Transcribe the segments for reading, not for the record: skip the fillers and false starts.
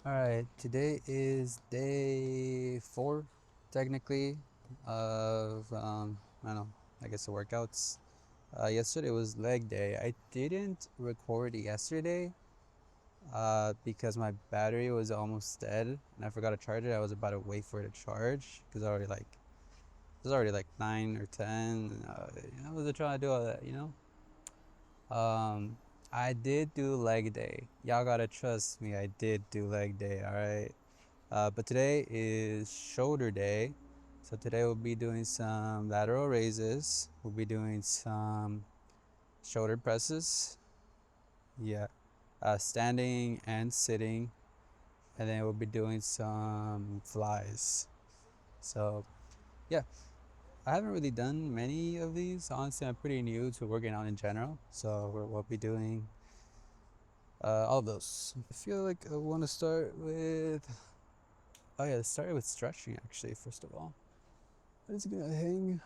All right, today is day 4, technically, of I don't know, I guess the workouts. Yesterday was leg day. I didn't record yesterday because my battery was almost dead and I forgot to charge it. I was about to wait for it to charge because it was already like 9 or 10. I was trying to do all that. Um, I did do leg day. Y'all gotta trust me. I did do leg day. All right. But today is shoulder day. So today we'll be doing some lateral raises. We'll be doing some shoulder presses. Yeah. Standing and sitting. And then we'll be doing some flies. So yeah, I haven't really done many of these. Honestly, I'm pretty new to working out in general. So we'll be doing all of those. I feel like I want to start with, oh yeah, start with stretching actually, first of all. I'm just gonna hang.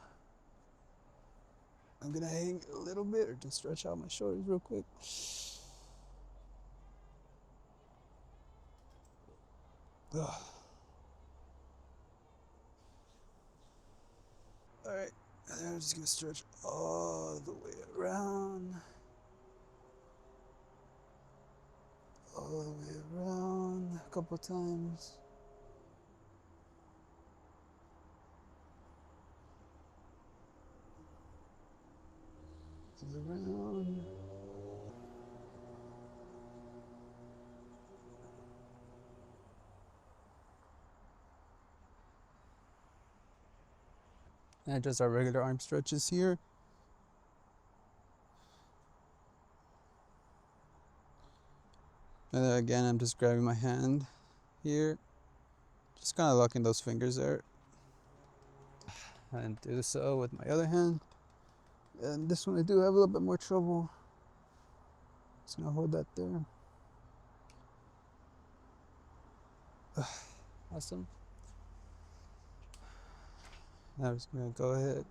I'm gonna hang a little bit or just stretch out my shoulders real quick. Ugh. All right, and then I'm just gonna stretch all the way around, all the way around a couple times. Around. And just our regular arm stretches here. And then again, I'm just grabbing my hand here, just kind of locking those fingers there. And do so with my other hand. And this one I do have a little bit more trouble. Just gonna hold that there. Awesome. Now I'm just gonna go ahead,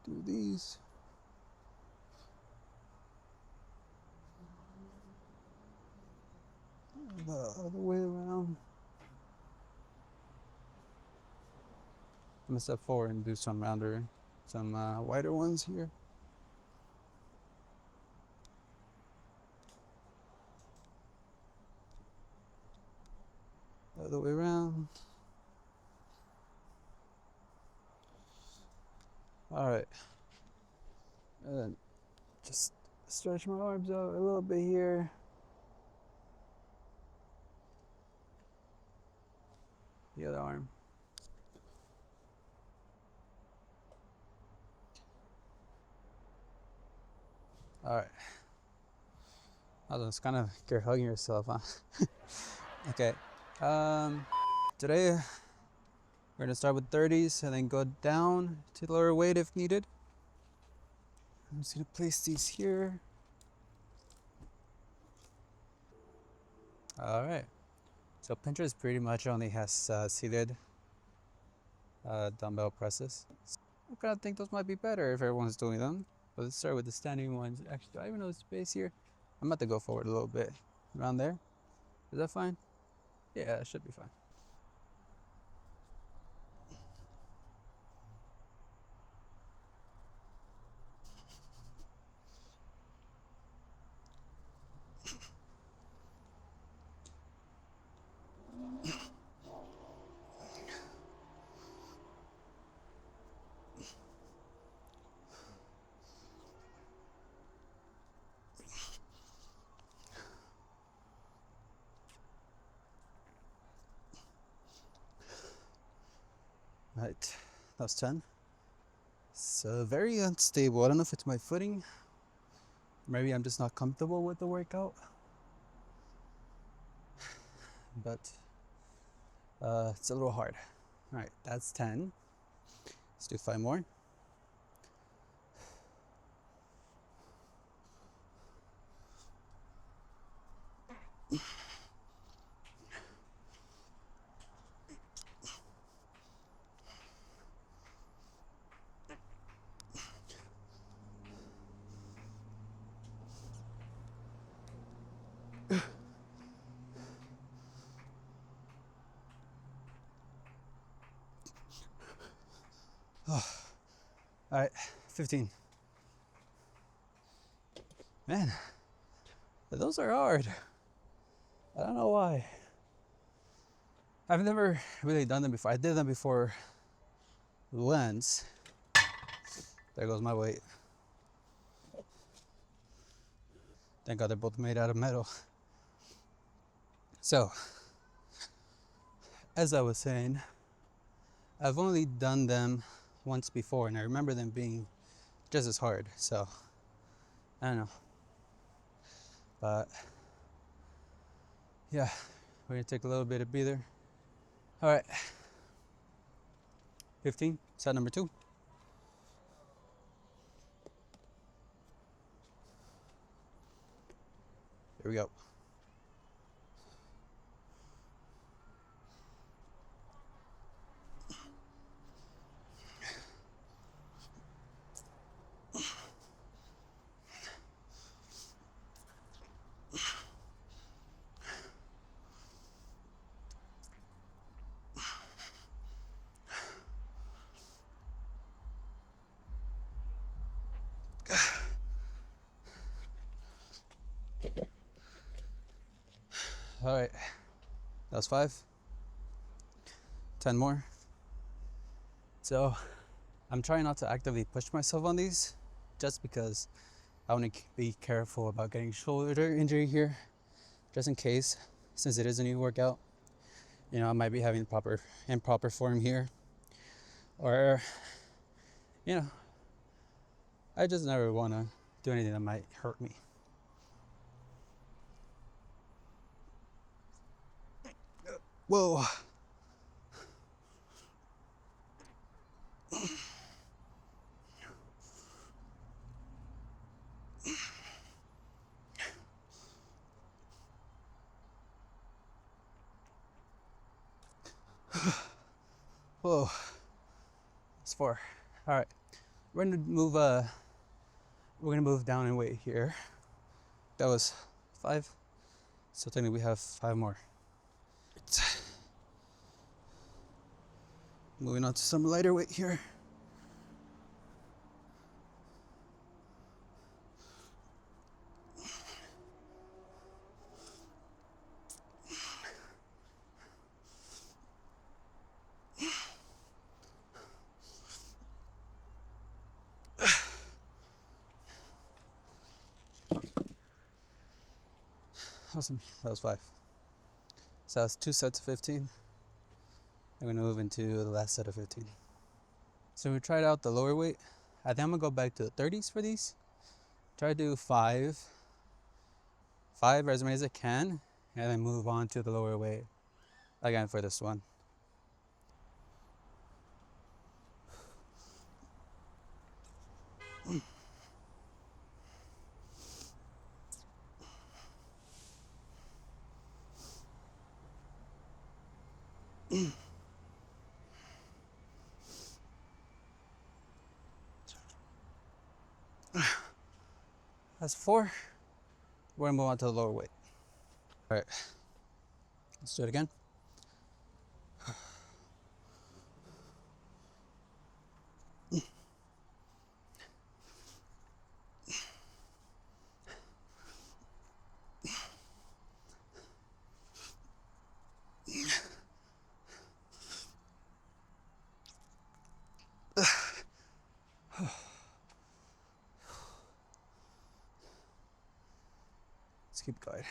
do these. The other way around. I'm gonna step forward and do some rounder, some wider ones here. The other way around. All right. And then just stretch my arms out a little bit here. The other arm. All right. Oh, it's kind of you're hugging yourself, huh? Okay. Um, Today we're gonna start with 30s and then go down to lower weight if needed. I'm just gonna place these here. All right. So Pinterest pretty much only has seated dumbbell presses. I kind of think those might be better if everyone's doing them. But let's start with the standing ones. Actually, do I even know the space here? I'm about to go forward a little bit. Around there. Is that fine? Yeah, that should be fine. Right. That was 10. So very unstable. I don't know if it's my footing. Maybe I'm just not comfortable with the workout. But it's a little hard. All right, that's 10. Let's do 5 more. All right, 15. Man, those are hard. I don't know why. I've never really done them before. I did them before once. There goes my weight. Thank God they're both made out of metal. So, as I was saying, I've only done them once before, and I remember them being just as hard. So, I don't know. But, yeah, we're gonna take a little bit of breather. All right, 15, set number 2. Here we go. All right, that was 5. 10 more. So, I'm trying not to actively push myself on these just because I want to be careful about getting shoulder injury here, just in case, since it is a new workout. You know, I might be having improper form here, or, you know, I just never want to do anything that might hurt me. Whoa. Whoa. That's 4. All right. We're gonna move down in weight here. That was 5. So technically we have 5 more. Moving on to some lighter weight here. Awesome. That was 5. So that's 2 sets of 15. I'm gonna move into the last set of 15. So we tried out the lower weight. I think I'm gonna go back to the 30s for these. Try to do 5 as many as I can, and then move on to the lower weight again for this one. That's 4. We're gonna move on to the lower weight. All right, let's do it again. Let's keep going.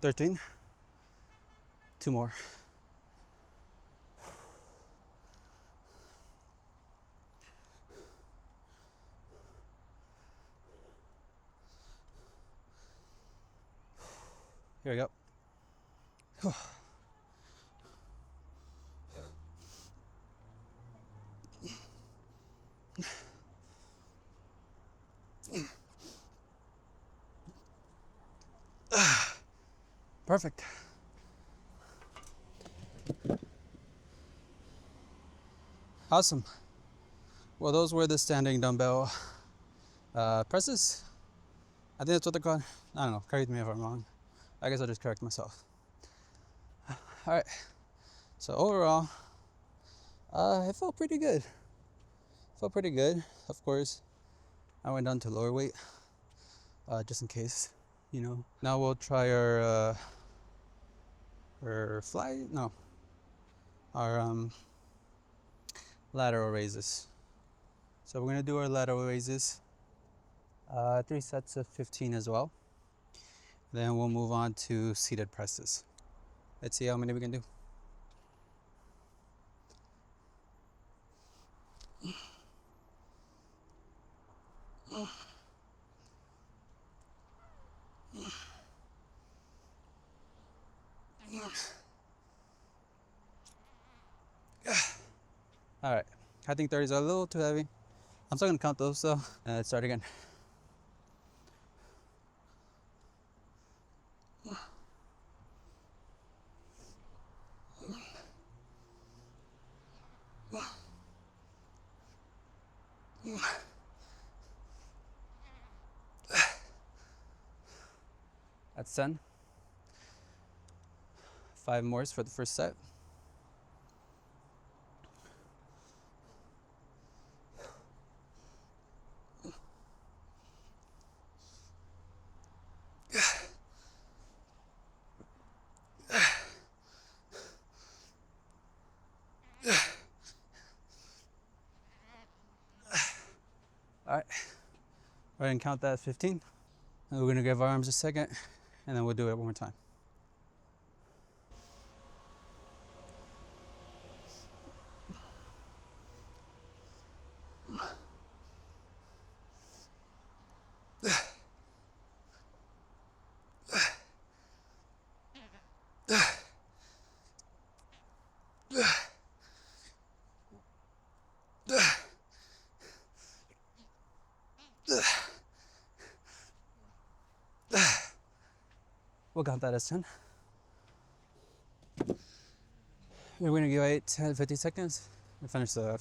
$13. 2 more. Here we go. 'Perfect. Awesome. Well, those were the standing dumbbell presses. I think that's what they're called. I don't know. Correct me if I'm wrong. I guess I'll just correct myself. All right. So overall, it felt pretty good. Felt pretty good. Of course, I went down to lower weight, just in case, you know. Now we'll try our fly. No, our lateral raises. So we're gonna do our lateral raises. 3 sets of 15 as well. Then we'll move on to seated presses. Let's see how many we can do. All right, I think 30s are a little too heavy. I'm still gonna count those though. Let's start again. That's 10. 5 more for the first set. All right, go ahead and count that as 15. And we're gonna give our arms a second, and then we'll do it one more time. We'll count that as 10. We're gonna give 8, 10, 15 seconds and finish the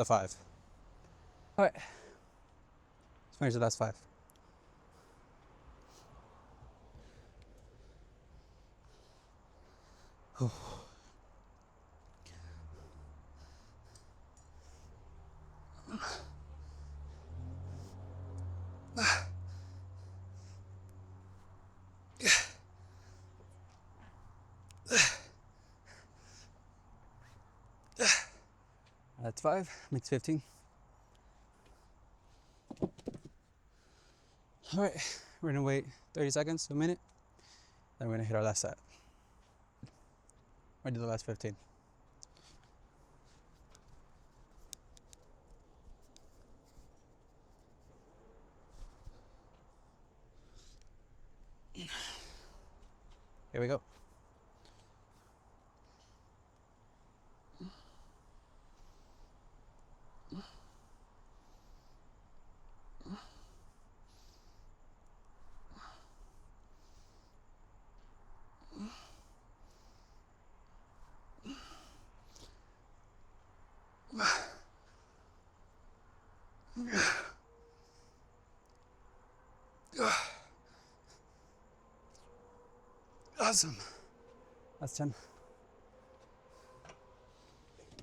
5. All right, let's finish the last 5. That's 5, makes 15. All right, we're gonna wait 30 seconds, a minute, then we're gonna hit our last set. We're gonna do the last 15. Here we go. Awesome. That's 10.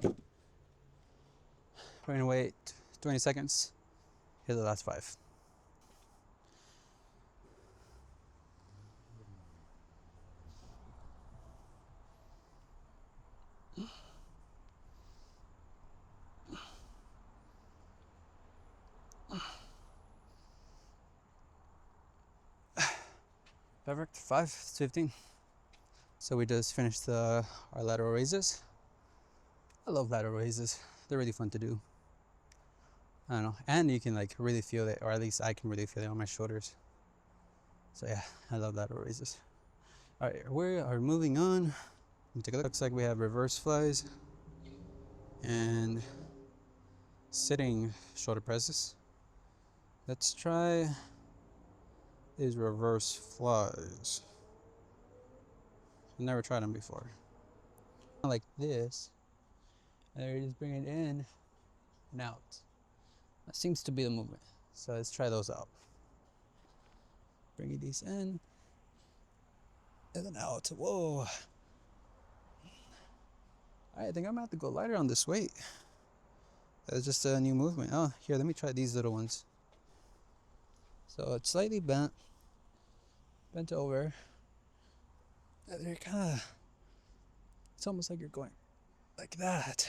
We're gonna wait 20 seconds. Hit the last 5. Perfect. 5, 15. So we just finished our lateral raises. I love lateral raises. They're really fun to do. I don't know. And you can like really feel it, or at least I can really feel it on my shoulders. So yeah, I love lateral raises. All right, we are moving on. Let me take a look. Looks like we have reverse flies and sitting shoulder presses. Let's try these reverse flies. I've never tried them before. Like this, And there you just bring it in and out. That seems to be the movement. So let's try those out. Bringing these in and then out. Whoa. I think I'm gonna have to go lighter on this weight. That's just a new movement. Oh, here, let me try these little ones. So it's slightly bent over. They're kind of, it's almost like you're going like that.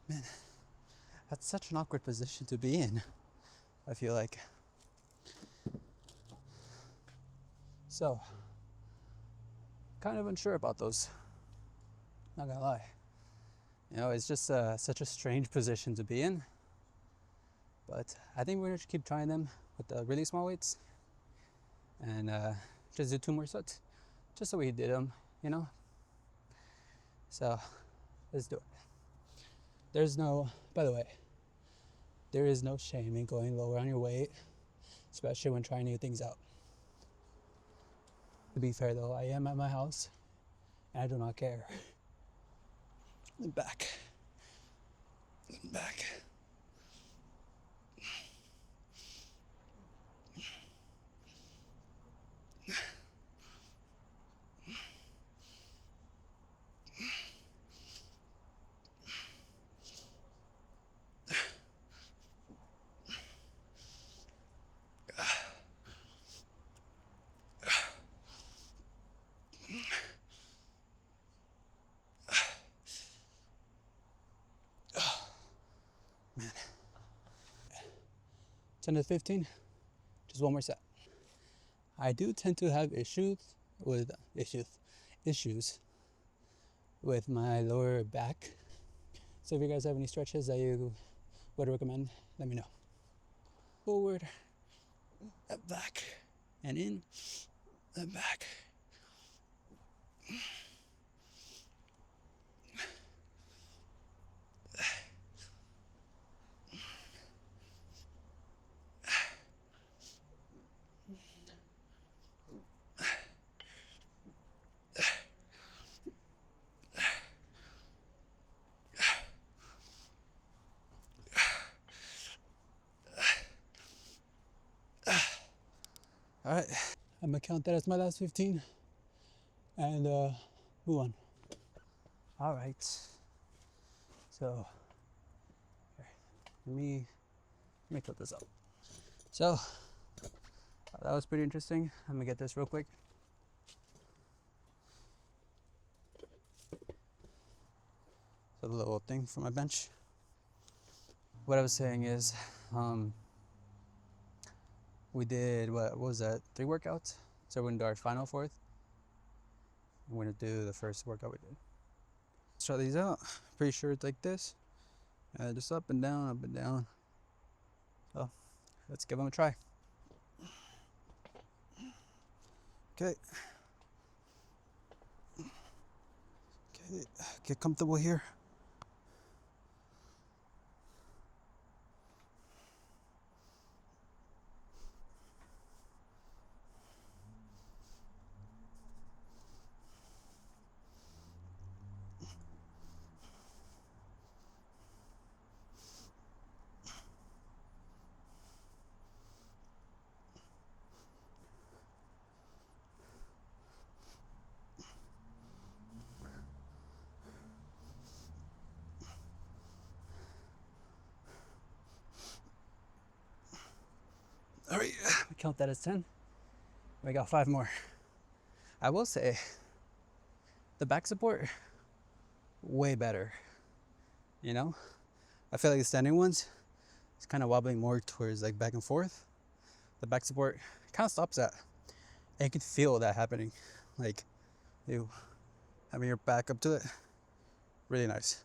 Man, that's such an awkward position to be in, I feel like. So, kind of unsure about those, not gonna lie. You know, it's just such a strange position to be in. But I think we're gonna keep trying them with the really small weights and just do 2 more sets, just so we did them, you know? So, let's do it. There's no, by the way, there is no shame in going lower on your weight, especially when trying new things out. To be fair though, I am at my house and I do not care. And back. And back. Man. 10 to 15, just 1 more set. I do tend to have issues with my lower back. So if you guys have any stretches that you would recommend, let me know. Forward, back, and in, and back. All right, I'm gonna count that as my last 15 and move on. All right, so here, let me put this up. So that was pretty interesting. I'm gonna get this real quick. So the little thing for my bench. What I was saying is, we did, what was that, 3 workouts? So we're gonna do our final 4th. We're gonna do the first workout we did. Let's try these out. Pretty sure it's like this. Just up and down, up and down. So let's give them a try. Okay. Okay, get comfortable here. All right, we count that as 10. We got 5 more. I will say, the back support, way better. You know, I feel like the standing ones, it's kind of wobbling more towards like back and forth. The back support kind of stops that. And you can feel that happening. Like you having your back up to it. Really nice.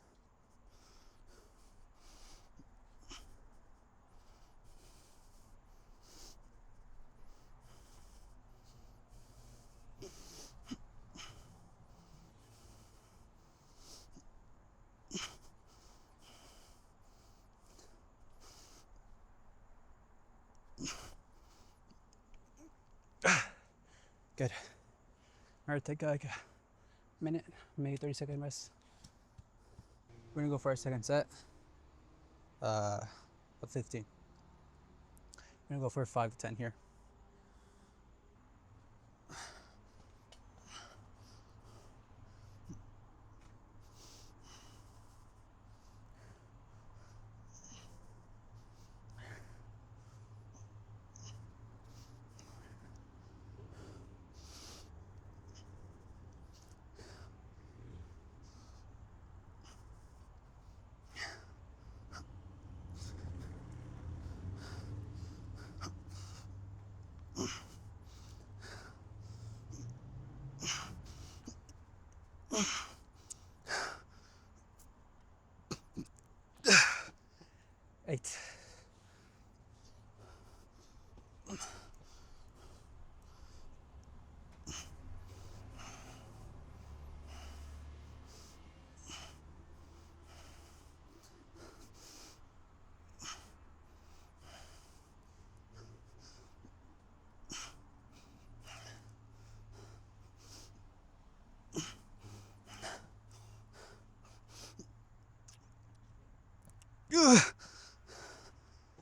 Good. All right, take like a minute, maybe 30-second rest. We're gonna go for our second set of 15. We're gonna go for 5 to 10 here. Eight.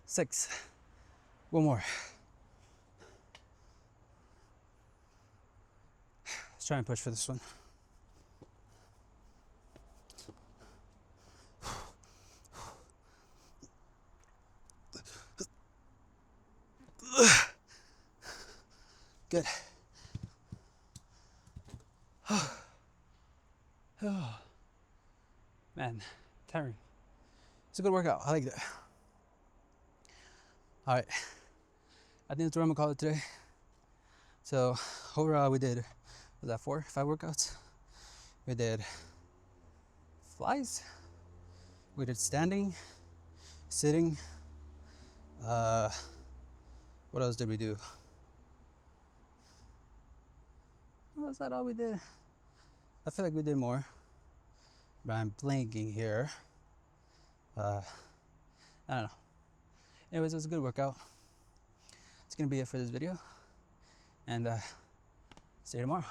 Six. One more. Let's try and push for this one. Good. Man, tiring. It's a good workout. I like that. All right. I think that's what I'm gonna call it today. So overall, we did, was that 5 workouts? We did flies. We did standing, sitting. What else did we do? Was that all we did? I feel like we did more, but I'm blanking here. I don't know. Anyways, it was a good workout. It's gonna be it for this video, and see you tomorrow.